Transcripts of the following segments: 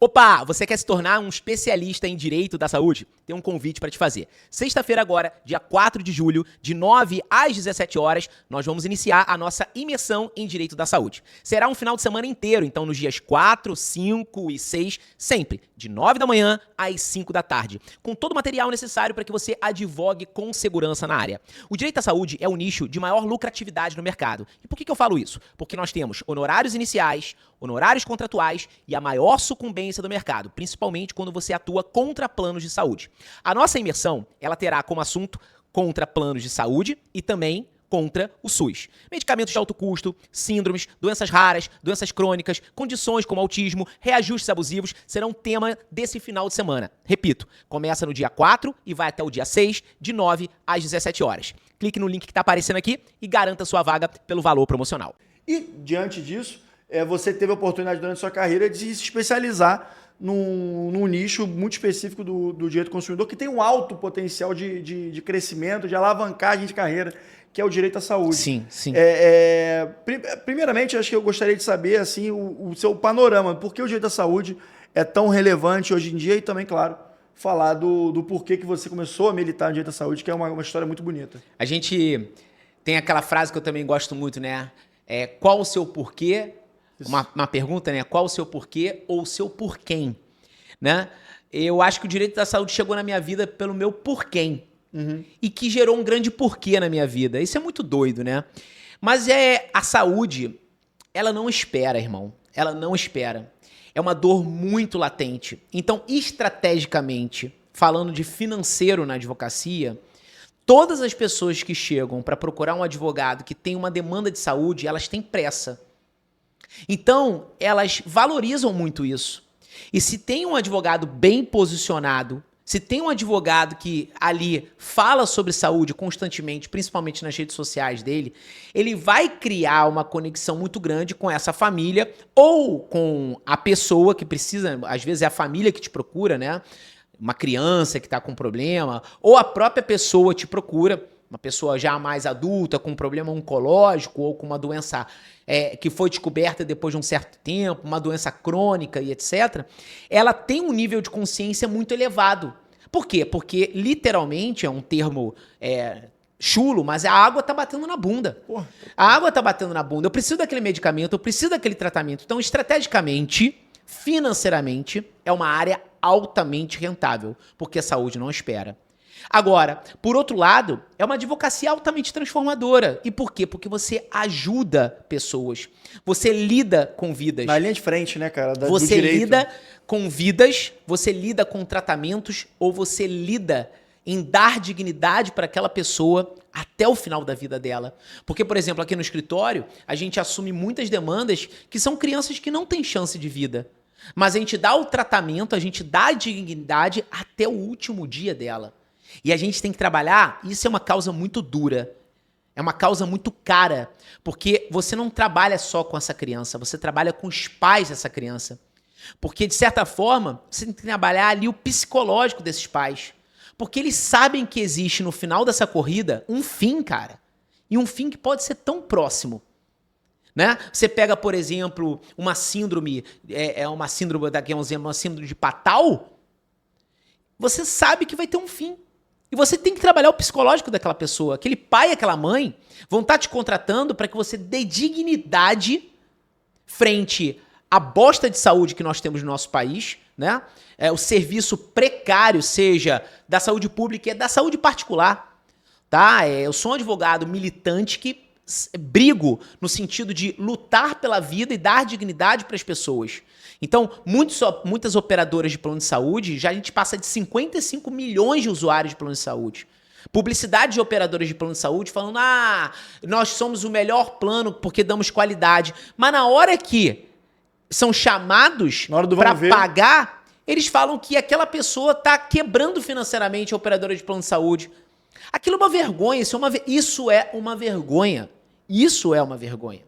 Opa, você quer se tornar um especialista em direito da saúde? Tem um convite para te fazer. Sexta-feira agora, dia 4 de julho, de 9 às 17 horas, nós vamos iniciar a nossa imersão em direito da saúde. Será um final de semana inteiro, então nos dias 4, 5 e 6, sempre de 9 da manhã às 5 da tarde, com todo o material necessário para que você advogue com segurança na área. O direito da saúde é o nicho de maior lucratividade no mercado. E por que eu falo isso? Porque nós temos honorários iniciais, honorários contratuais e a maior sucumbência do mercado, principalmente quando você atua contra planos de saúde. A nossa imersão, ela terá como assunto contra planos de saúde e também contra o SUS. Medicamentos de alto custo, síndromes, doenças raras, doenças crônicas, condições como autismo, reajustes abusivos serão tema desse final de semana. Repito, começa no dia 4 e vai até o dia 6, de 9 às 17 horas. Clique no link que está aparecendo aqui e garanta sua vaga pelo valor promocional. E, diante disso, você teve a oportunidade durante a sua carreira de se especializar num nicho muito específico do direito do consumidor, que tem um alto potencial de crescimento, de alavancagem de carreira, que é o direito à saúde. Sim, sim. Primeiramente, acho que eu gostaria de saber assim, o seu panorama, por que o direito à saúde é tão relevante hoje em dia e também, claro, falar do porquê que você começou a militar no direito à saúde, que é uma história muito bonita. A gente tem aquela frase que eu também gosto muito, né? Qual o seu porquê? Uma pergunta, né? Qual o seu porquê ou o seu porquém, né? Eu acho que o direito da saúde chegou na minha vida pelo meu porquém. E que gerou um grande porquê na minha vida. Isso é muito doido, né? Mas a saúde, ela não espera, irmão. Ela não espera. É uma dor muito latente. Então, estrategicamente, falando de financeiro na advocacia, todas as pessoas que chegam para procurar um advogado que tem uma demanda de saúde, elas têm pressa. Então, elas valorizam muito isso. E se tem um advogado bem posicionado, se tem um advogado que ali fala sobre saúde constantemente, principalmente nas redes sociais dele, ele vai criar uma conexão muito grande com essa família ou com a pessoa que precisa, às vezes é a família que te procura, né? Uma criança que está com problema, ou a própria pessoa te procura, uma pessoa já mais adulta, com um problema oncológico ou com uma doença que foi descoberta depois de um certo tempo, uma doença crônica e etc., ela tem um nível de consciência muito elevado. Por quê? Porque, literalmente, é um termo chulo, mas a água tá batendo na bunda. Porra. A água tá batendo na bunda. Eu preciso daquele medicamento, eu preciso daquele tratamento. Então, estrategicamente, financeiramente, é uma área altamente rentável, porque a saúde não espera. Agora, por outro lado, é uma advocacia altamente transformadora. E por quê? Porque você ajuda pessoas. Você lida com vidas. Na linha de frente, né, cara? Você do direito. lida com vidas, você lida com tratamentos, ou você lida em dar dignidade para aquela pessoa até o final da vida dela. Porque, por exemplo, aqui no escritório, a gente assume muitas demandas que são crianças que não têm chance de vida. Mas a gente dá o tratamento, a gente dá a dignidade até o último dia dela. E a gente tem que trabalhar, isso é uma causa muito dura, é uma causa muito cara, porque você não trabalha só com essa criança, você trabalha com os pais dessa criança. Porque, de certa forma, você tem que trabalhar ali o psicológico desses pais. Porque eles sabem que existe no final dessa corrida um fim, cara. E um fim que pode ser tão próximo. Né? Você pega, por exemplo, uma síndrome, uma síndrome de Patal, você sabe que vai ter um fim. E você tem que trabalhar o psicológico daquela pessoa. Aquele pai e aquela mãe vão estar te contratando para que você dê dignidade frente à bosta de saúde que nós temos no nosso país, né? O serviço precário, seja da saúde pública e da saúde particular. Tá? Eu sou um advogado militante que brigo no sentido de lutar pela vida e dar dignidade para as pessoas. Então, muitas operadoras de plano de saúde, já a gente passa de 55 milhões de usuários de plano de saúde. Publicidade de operadoras de plano de saúde falando, nós somos o melhor plano porque damos qualidade. Mas na hora que são chamados para pagar, eles falam que aquela pessoa está quebrando financeiramente a operadora de plano de saúde. Aquilo é uma vergonha, isso é uma vergonha. Isso é uma vergonha.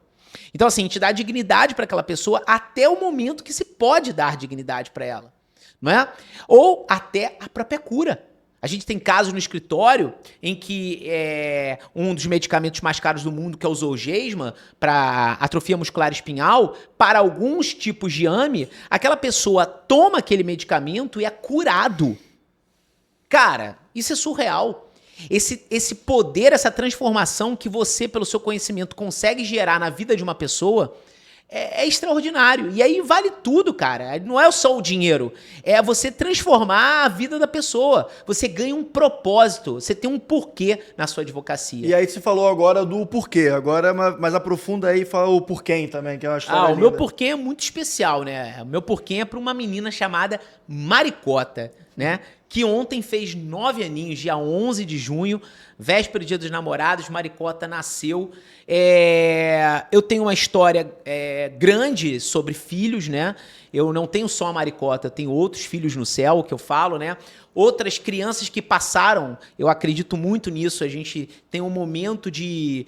Então, assim, a gente dá dignidade para aquela pessoa até o momento que se pode dar dignidade para ela, não é? Ou até a própria cura. A gente tem casos no escritório em que um dos medicamentos mais caros do mundo, que é o Zolgensma, para atrofia muscular espinhal, para alguns tipos de AME, aquela pessoa toma aquele medicamento e é curado. Cara, isso é surreal. Esse poder, essa transformação que você, pelo seu conhecimento, consegue gerar na vida de uma pessoa é extraordinário. E aí vale tudo, cara. Não é só o dinheiro. É você transformar a vida da pessoa. Você ganha um propósito. Você tem um porquê na sua advocacia. E aí você falou agora do porquê. Agora, mas aprofunda aí e fala o porquê também, que é uma história o linda. meu porquê é muito especial, né? O meu porquê é para uma menina chamada Maricota, né? Que ontem fez 9 aninhos, dia 11 de junho, véspera do Dia dos Namorados. Maricota nasceu. Eu tenho uma história grande sobre filhos, né? Eu não tenho só a Maricota, eu tenho outros filhos no céu, que eu falo, né? Outras crianças que passaram, eu acredito muito nisso. A gente tem um momento de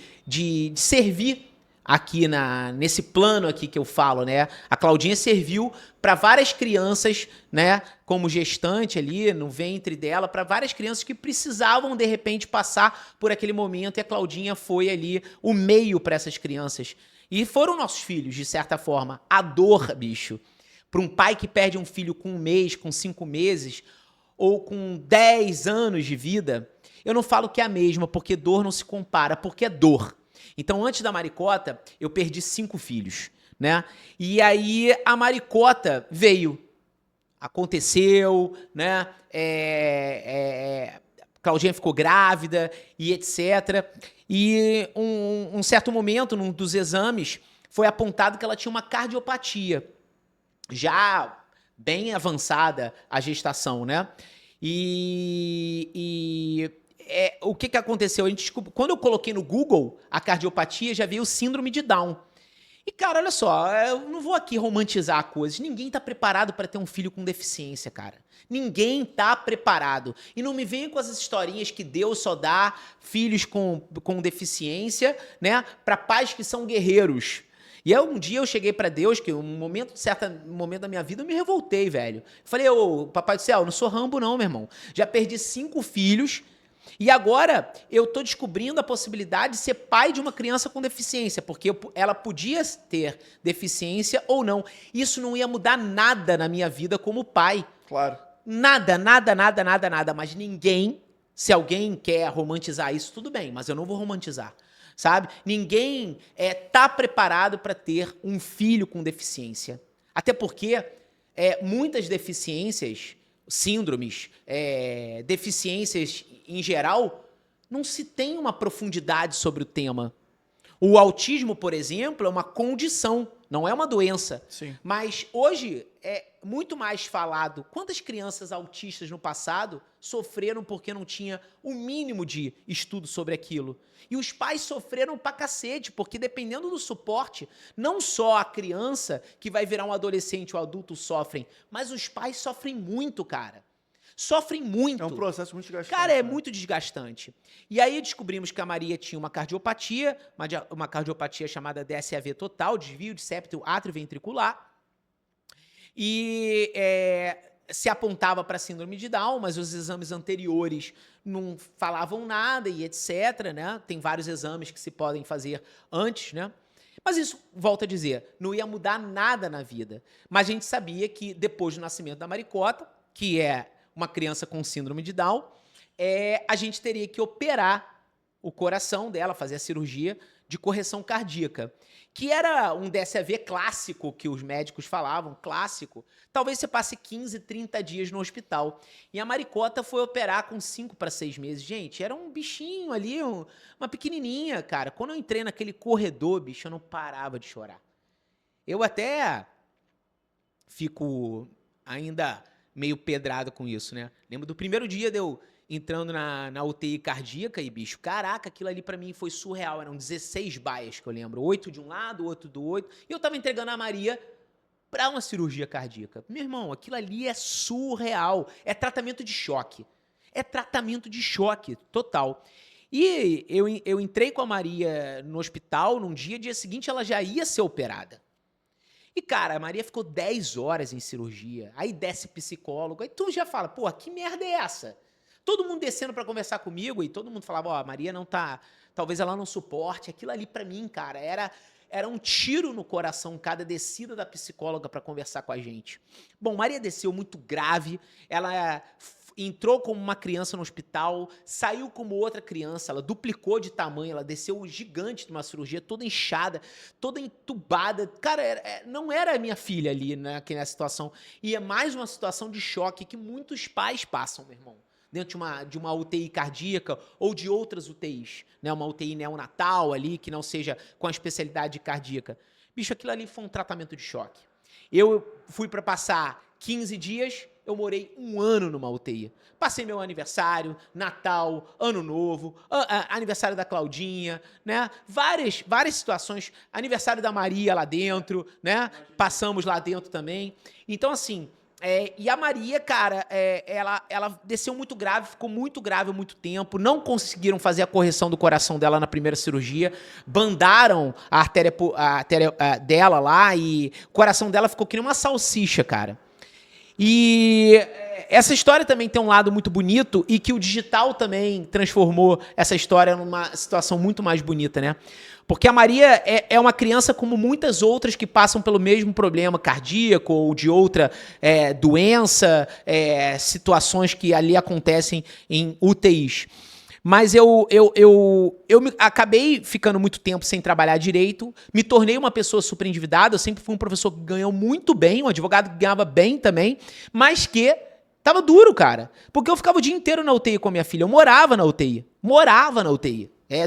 servir aqui nesse plano aqui que eu falo, né? A Claudinha serviu para várias crianças, né? Como gestante ali no ventre dela, para várias crianças que precisavam de repente passar por aquele momento, e a Claudinha foi ali o meio para essas crianças. E foram nossos filhos, de certa forma. A dor, bicho, para um pai que perde um filho com 1 mês, com 5 meses, ou com 10 anos de vida, eu não falo que é a mesma, porque dor não se compara, porque é dor. Então, antes da Maricota, eu perdi 5 filhos, né? E aí a Maricota veio, aconteceu, né? Claudinha ficou grávida e etc. E um certo momento, num dos exames, foi apontado que ela tinha uma cardiopatia, já bem avançada a gestação, né? O que aconteceu? A gente descobriu, quando eu coloquei no Google a cardiopatia, já veio o síndrome de Down. E, cara, olha só, eu não vou aqui romantizar coisas. Ninguém tá preparado para ter um filho com deficiência, cara. Ninguém tá preparado. E não me venha com essas historinhas que Deus só dá filhos com deficiência, né, para pais que são guerreiros. E aí, um dia eu cheguei pra Deus, que certo momento da minha vida eu me revoltei, velho. Falei, ô, Papai do Céu, eu não sou Rambo não, meu irmão. Já perdi 5 filhos e agora eu tô descobrindo a possibilidade de ser pai de uma criança com deficiência, porque ela podia ter deficiência ou não. Isso não ia mudar nada na minha vida como pai. Claro. Nada, nada, nada, nada, nada. Mas ninguém, se alguém quer romantizar isso, tudo bem, mas eu não vou romantizar. Sabe? Ninguém tá preparado para ter um filho com deficiência. Até porque muitas deficiências, síndromes, deficiências em geral, não se tem uma profundidade sobre o tema. O autismo, por exemplo, é uma condição, não é uma doença. Sim. Mas hoje é muito mais falado. Quantas crianças autistas no passado sofreram porque não tinha o mínimo de estudo sobre aquilo? E os pais sofreram pra cacete, porque dependendo do suporte, não só a criança que vai virar um adolescente ou adulto sofrem, mas os pais sofrem muito, cara. Sofrem muito. É um processo muito desgastante. Cara, é muito desgastante. E aí descobrimos que a Maria tinha uma cardiopatia, uma cardiopatia chamada DSAV total, desvio de septo atrioventricular, e se apontava para síndrome de Down, mas os exames anteriores não falavam nada e etc, né? Tem vários exames que se podem fazer antes, né? Mas isso, volto a dizer, não ia mudar nada na vida. Mas a gente sabia que depois do nascimento da Maricota, que é uma criança com síndrome de Down, a gente teria que operar o coração dela, fazer a cirurgia de correção cardíaca, que era um DSAV clássico que os médicos falavam, clássico. Talvez você passe 15, 30 dias no hospital. E a Maricota foi operar com 5 para 6 meses. Gente, era um bichinho ali, uma pequenininha, cara. Quando eu entrei naquele corredor, bicho, eu não parava de chorar. Eu até fico ainda meio pedrado com isso, né? Lembro do primeiro dia de eu entrando na UTI cardíaca e, bicho, caraca, aquilo ali pra mim foi surreal. Eram 16 baias que eu lembro. 8 de um lado, 8 do outro. E eu tava entregando a Maria pra uma cirurgia cardíaca. Meu irmão, aquilo ali é surreal. É tratamento de choque. É tratamento de choque total. E eu entrei com a Maria no hospital num dia seguinte ela já ia ser operada. E, cara, a Maria ficou 10 horas em cirurgia. Aí desce psicólogo. Aí tu já fala, pô, que merda é essa? Todo mundo descendo pra conversar comigo e todo mundo falava, ó, a Maria não tá, talvez ela não suporte. Aquilo ali pra mim, cara, era um tiro no coração cada descida da psicóloga pra conversar com a gente. Bom, Maria desceu muito grave, ela entrou como uma criança no hospital, saiu como outra criança, ela duplicou de tamanho, ela desceu gigante de uma cirurgia, toda inchada, toda entubada. Cara, não era a minha filha ali, né, nessa situação. E é mais uma situação de choque que muitos pais passam, meu irmão, dentro de uma UTI cardíaca ou de outras UTIs, né, uma UTI neonatal ali, que não seja com a especialidade cardíaca. Bicho, aquilo ali foi um tratamento de choque. Eu fui para passar 15 dias, eu morei 1 ano numa UTI. Passei meu aniversário, Natal, Ano Novo, aniversário da Claudinha, né? Várias situações. Aniversário da Maria lá dentro, né? Passamos lá dentro também. Então, assim, e a Maria, cara, ela desceu muito grave, ficou muito grave há muito tempo. Não conseguiram fazer a correção do coração dela na primeira cirurgia. Bandaram a artéria dela lá e o coração dela ficou que nem uma salsicha, cara. E essa história também tem um lado muito bonito e que o digital também transformou essa história numa situação muito mais bonita, né? Porque a Maria é uma criança como muitas outras que passam pelo mesmo problema cardíaco ou de outra doença, situações que ali acontecem em UTIs. Mas eu acabei ficando muito tempo sem trabalhar direito, me tornei uma pessoa super endividada, eu sempre fui um professor que ganhou muito bem, um advogado que ganhava bem também, mas que tava duro, cara. Porque eu ficava o dia inteiro na UTI com a minha filha, eu morava na UTI,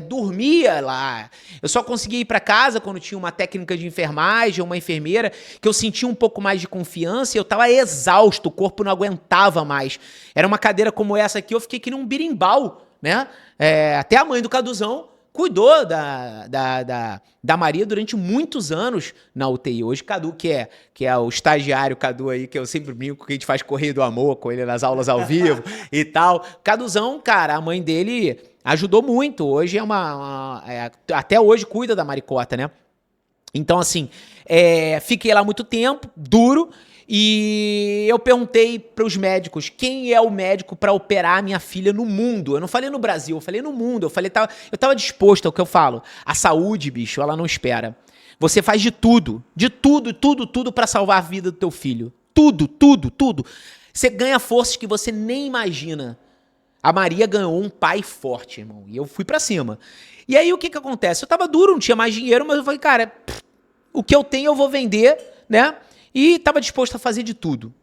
dormia lá. Eu só conseguia ir para casa quando tinha uma técnica de enfermagem, uma enfermeira, que eu sentia um pouco mais de confiança e eu tava exausto, o corpo não aguentava mais. Era uma cadeira como essa aqui, eu fiquei que nem um birimbau, né? Até a mãe do Caduzão cuidou da Maria durante muitos anos na UTI. Hoje, Cadu, que é o estagiário Cadu aí, que eu sempre brinco, que a gente faz Correio do Amor com ele nas aulas ao vivo e tal. Caduzão, cara, a mãe dele ajudou muito. Hoje até hoje cuida da Maricota, né? Então, assim, fiquei lá muito tempo, duro, e eu perguntei para os médicos quem é o médico para operar a minha filha no mundo. Eu não falei no Brasil, eu falei no mundo. Eu tava disposto, é o que eu falo. A saúde, bicho, ela não espera. Você faz de tudo para salvar a vida do teu filho. Tudo. Você ganha forças que você nem imagina. A Maria ganhou um pai forte, irmão, e eu fui pra cima. E aí o que acontece? Eu tava duro, não tinha mais dinheiro, mas eu falei, cara, o que eu tenho eu vou vender, né? E tava disposto a fazer de tudo.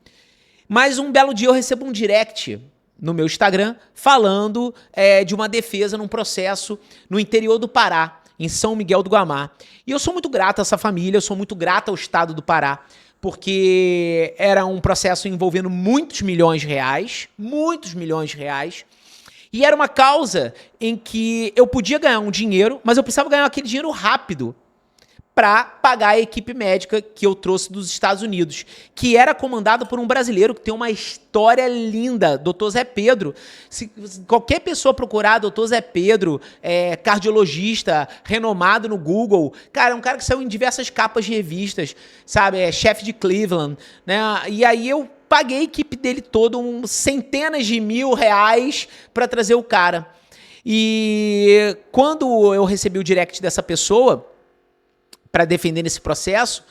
Mas um belo dia eu recebo um direct no meu Instagram falando de uma defesa num processo no interior do Pará, em São Miguel do Guamá. E eu sou muito grato a essa família, eu sou muito grato ao estado do Pará, porque era um processo envolvendo muitos milhões de reais, e era uma causa em que eu podia ganhar um dinheiro, mas eu precisava ganhar aquele dinheiro rápido para pagar a equipe médica que eu trouxe dos Estados Unidos, que era comandada por um brasileiro que tem uma história linda, Dr. Zé Pedro. Se qualquer pessoa procurar Dr. Zé Pedro, cardiologista, renomado no Google, cara, é um cara que saiu em diversas capas de revistas, sabe, chefe de Cleveland, né? E aí eu paguei a equipe dele toda centenas de mil reais para trazer o cara. E quando eu recebi o direct dessa pessoa para defender nesse processo,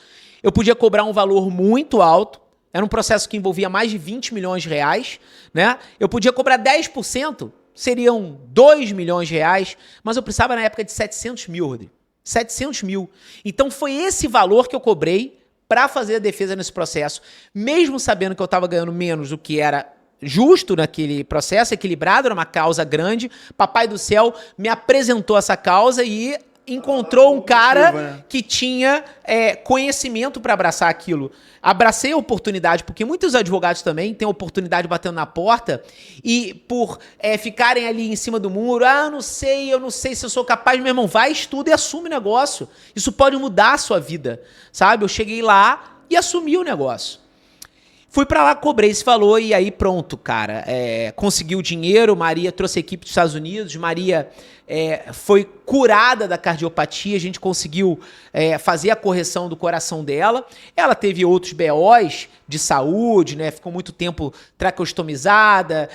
eu podia cobrar um valor muito alto. Era um processo que envolvia mais de 20 milhões de reais, né? Eu podia cobrar 10%, seriam 2 milhões de reais, mas eu precisava na época de 700 mil, Rodrigo. 700 mil. Então foi esse valor que eu cobrei para fazer a defesa nesse processo, mesmo sabendo que eu estava ganhando menos do que era justo naquele processo, equilibrado, era uma causa grande. Papai do céu me apresentou essa causa e encontrou um cara que tinha conhecimento para abraçar aquilo. Abracei a oportunidade, porque muitos advogados também têm oportunidade batendo na porta e por ficarem ali em cima do muro, eu não sei se eu sou capaz, meu irmão, vai, estuda e assume o negócio. Isso pode mudar a sua vida, sabe? Eu cheguei lá e assumi o negócio. Fui pra lá, cobrei esse valor e aí pronto, cara. Consegui o dinheiro, Maria trouxe a equipe dos Estados Unidos, Maria foi curada da cardiopatia, a gente conseguiu fazer a correção do coração dela. Ela teve outros BOs de saúde, né? Ficou muito tempo traqueostomizada,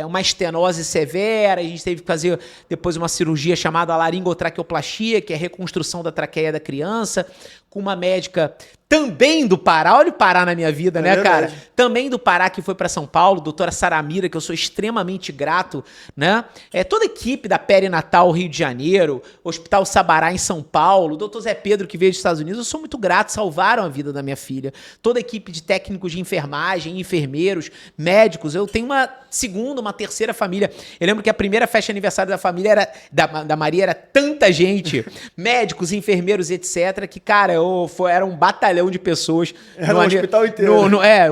uma estenose severa, a gente teve que fazer depois uma cirurgia chamada laringotraqueoplastia, que é a reconstrução da traqueia da criança, com uma médica também do Pará. Olha o Pará na minha vida, né, verdade. cara? Também do Pará, que foi para São Paulo, doutora Saramira, que eu sou extremamente grato, né? Toda a equipe da Perinatal Rio de Janeiro, Hospital Sabará em São Paulo, doutor Zé Pedro, que veio dos Estados Unidos, eu sou muito grato, salvaram a vida da minha filha. Toda a equipe de técnicos de enfermagem, enfermeiros, médicos, eu tenho uma segunda, uma terceira família. Eu lembro que a primeira festa de aniversário da família da Maria era tanta gente, médicos, enfermeiros, etc, que, cara, era um batalhão de pessoas. Era o hospital inteiro.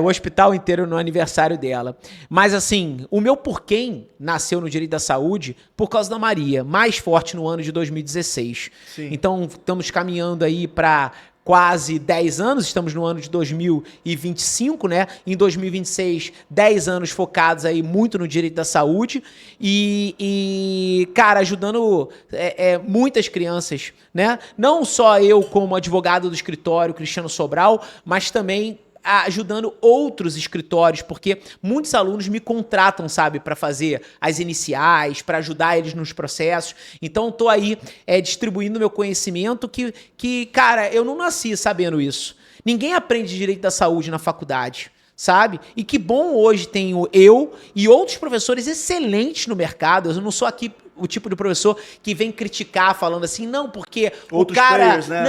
O hospital inteiro no aniversário dela. Mas assim, o meu porquê nasceu no direito da saúde por causa da Maria, mais forte no ano de 2016. Sim. Então, estamos caminhando aí para quase 10 anos, estamos no ano de 2025, né? Em 2026, 10 anos focados aí muito no direito da saúde e cara, ajudando muitas crianças, né? Não só eu como advogado do escritório, Cristiano Sobral, mas também ajudando outros escritórios, porque muitos alunos me contratam, sabe, para fazer as iniciais, para ajudar eles nos processos. Então, estou aí distribuindo meu conhecimento que, cara, eu não nasci sabendo isso. Ninguém aprende direito da saúde na faculdade, sabe? E que bom hoje tenho eu e outros professores excelentes no mercado. Eu não sou aqui o tipo de professor que vem criticar falando assim, não, porque outros o cara... players, né?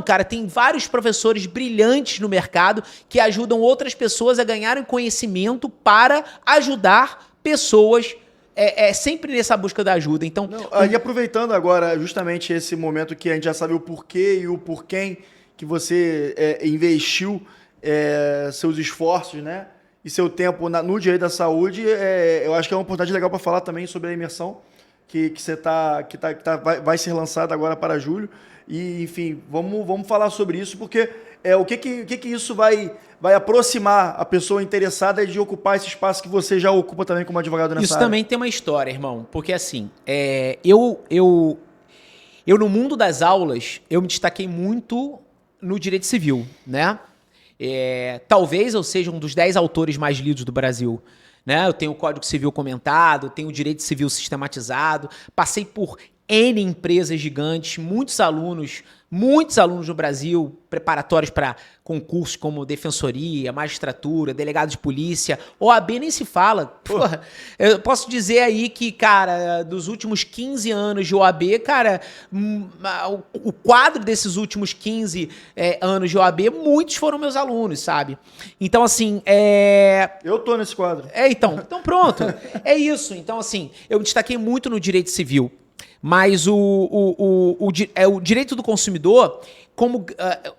Cara, tem vários professores brilhantes no mercado que ajudam outras pessoas a ganharem conhecimento para ajudar pessoas sempre nessa busca da ajuda. Então, e aproveitando agora justamente esse momento que a gente já sabe o porquê e o porquê que você investiu seus esforços, né? E seu tempo no direito da saúde, eu acho que é uma oportunidade legal para falar também sobre a imersão que você vai ser lançada agora para julho. E, enfim, vamos falar sobre isso, porque o que isso vai aproximar a pessoa interessada de ocupar esse espaço que você já ocupa também como advogado nessa área. Isso também tem uma história, irmão, porque assim, eu no mundo das aulas, eu me destaquei muito no direito civil, né? Talvez eu seja um dos 10 autores mais lidos do Brasil, né? Eu tenho o Código Civil comentado, tenho o Direito Civil sistematizado, passei por N empresas gigantes, muitos alunos no Brasil, preparatórios para concursos como defensoria, magistratura, delegado de polícia, OAB nem se fala. Porra, eu posso dizer aí que, cara, dos últimos 15 anos de OAB, cara, o quadro desses últimos 15 anos de OAB, muitos foram meus alunos, sabe? Então, assim, eu tô nesse quadro. Então pronto. É isso. Então, assim, eu me destaquei muito no direito civil. Mas o direito do consumidor, como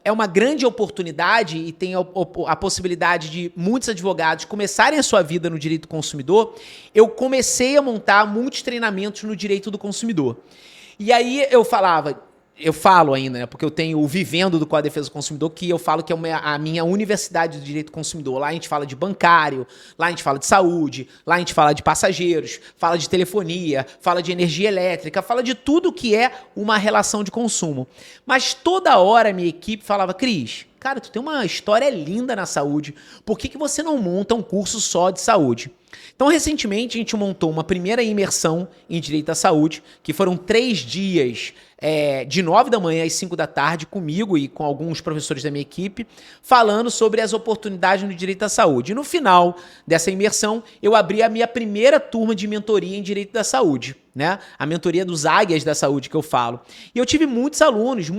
é uma grande oportunidade e tem a possibilidade de muitos advogados começarem a sua vida no direito do consumidor, eu comecei a montar muitos treinamentos no direito do consumidor. E aí eu falo ainda, né? Porque eu tenho o Vivendo do Código de Defesa do Consumidor, que eu falo que é a minha universidade do direito do consumidor. Lá a gente fala de bancário, lá a gente fala de saúde, lá a gente fala de passageiros, fala de telefonia, fala de energia elétrica, fala de tudo que é uma relação de consumo. Mas toda hora a minha equipe falava, Cris, cara, tu tem uma história linda na saúde, por que você não monta um curso só de saúde? Então, recentemente, a gente montou uma primeira imersão em Direito da Saúde, que foram 3 dias, de 9 da manhã às 5 da tarde, comigo e com alguns professores da minha equipe, falando sobre as oportunidades no Direito da Saúde. E no final dessa imersão, eu abri a minha primeira turma de mentoria em Direito da Saúde, né? A mentoria dos águias da saúde que eu falo. E eu tive muitos alunos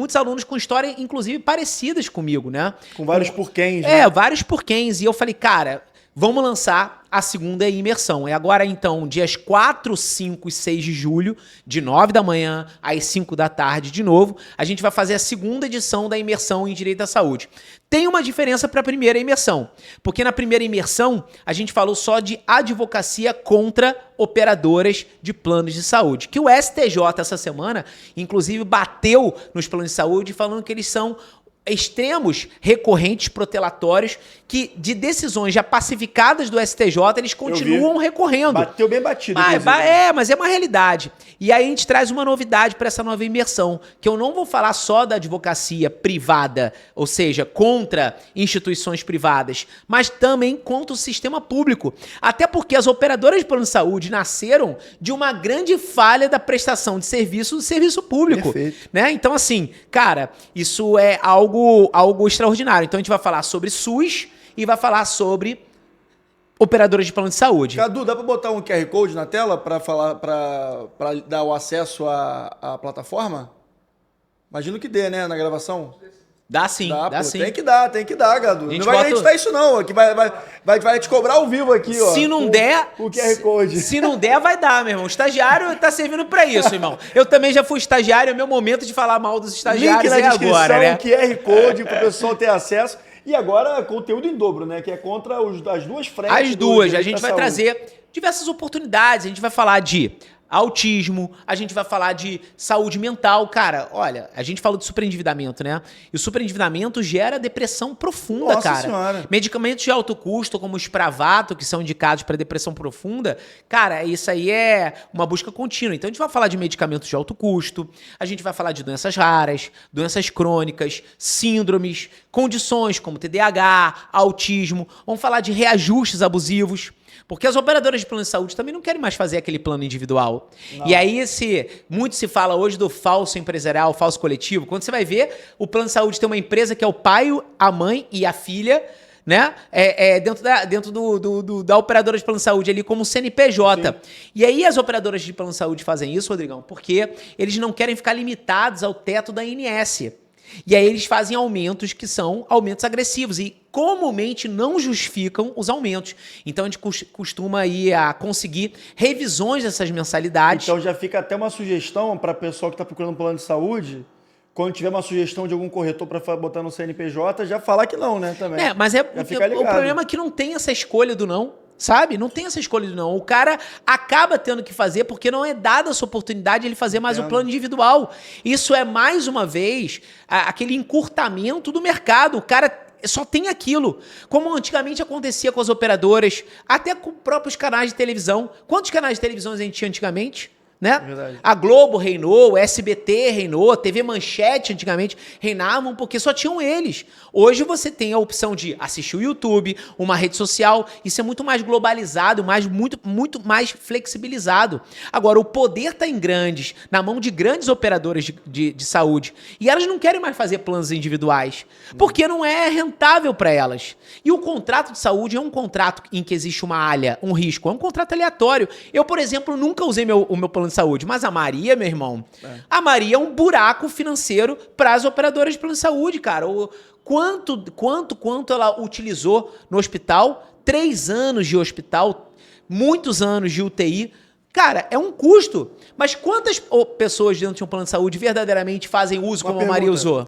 com histórias, inclusive, parecidas comigo, né? Com vários porquês, né? Vários porquês. E eu falei, cara, vamos lançar a segunda imersão. É agora, então, dias 4, 5 e 6 de julho, de 9 da manhã às 5 da tarde, de novo, a gente vai fazer a segunda edição da imersão em Direito da Saúde. Tem uma diferença para a primeira imersão, porque na primeira imersão a gente falou só de advocacia contra operadoras de planos de saúde, que o STJ essa semana, inclusive, bateu nos planos de saúde falando que eles são extremos recorrentes protelatórios que de decisões já pacificadas do STJ, eles continuam recorrendo. Bateu bem batido. Mas é uma realidade. E aí a gente traz uma novidade para essa nova imersão, que eu não vou falar só da advocacia privada, ou seja, contra instituições privadas, mas também contra o sistema público. Até porque as operadoras de plano de saúde nasceram de uma grande falha da prestação de serviço do serviço público. Perfeito. Né? Então, assim, cara, isso é algo extraordinário. Então a gente vai falar sobre SUS e vai falar sobre operadoras de plano de saúde. Cadu, dá para botar um QR Code na tela para dar o acesso à plataforma? Imagino que dê, né, na gravação? Dá sim, dá pô, sim. Tem que dar, Cadu. Não vai acreditar isso não, que vai te cobrar ao vivo aqui, ó. Se não der, o QR Code. Se não der, vai dar, meu irmão. O estagiário tá servindo pra isso, irmão. Eu também já fui estagiário, é meu momento de falar mal dos estagiários. Link na descrição, agora, né? QR Code pro pessoal ter acesso. E agora conteúdo em dobro, né? Que é contra as duas frentes. As duas. A gente vai trazer diversas oportunidades. A gente vai falar de autismo, a gente vai falar de saúde mental. Cara, olha, a gente falou de superendividamento, né? E o superendividamento gera depressão profunda, Nossa cara. Senhora. Medicamentos de alto custo, como o Spravato, que são indicados para depressão profunda, cara, isso aí é uma busca contínua. Então a gente vai falar de medicamentos de alto custo, a gente vai falar de doenças raras, doenças crônicas, síndromes, condições como TDAH, autismo, vamos falar de reajustes abusivos. Porque as operadoras de plano de saúde também não querem mais fazer aquele plano individual. Não. E aí, muito se fala hoje do falso empresarial, falso coletivo. Quando você vai ver, o plano de saúde tem uma empresa que é o pai, a mãe e a filha, né? Dentro da operadora de plano de saúde ali como CNPJ. Sim. E aí as operadoras de plano de saúde fazem isso, Rodrigão, porque eles não querem ficar limitados ao teto da ANS. E aí eles fazem aumentos que são aumentos agressivos e comumente não justificam os aumentos. Então a gente costuma ir a conseguir revisões dessas mensalidades. Então já fica até uma sugestão para pessoal que está procurando um plano de saúde, quando tiver uma sugestão de algum corretor para botar no CNPJ, já falar que não, né? Também. Mas o problema é que não tem essa escolha do não. Sabe? Não tem essa escolha não. O cara acaba tendo que fazer porque não é dada essa oportunidade de ele fazer mais o plano individual. Isso é, mais uma vez, aquele encurtamento do mercado. O cara só tem aquilo. Como antigamente acontecia com as operadoras, até com próprios canais de televisão. Quantos canais de televisão a gente tinha antigamente? Né? Verdade. A Globo reinou, o SBT reinou, a TV Manchete antigamente reinavam porque só tinham eles. Hoje você tem a opção de assistir o YouTube, uma rede social, isso é muito mais globalizado, muito mais flexibilizado. Agora, o poder está na mão de grandes operadoras de saúde e elas não querem mais fazer planos individuais, porque não é rentável para elas. E o contrato de saúde é um contrato em que existe uma alha, um risco, é um contrato aleatório. Eu, por exemplo, nunca usei o meu plano de saúde, mas a Maria, meu irmão, a Maria é um buraco financeiro para as operadoras de plano de saúde, cara. Quanto ela utilizou no hospital, 3 anos de hospital, muitos anos de UTI. Cara, é um custo. Mas quantas pessoas dentro de um plano de saúde verdadeiramente fazem uso como a Maria usou?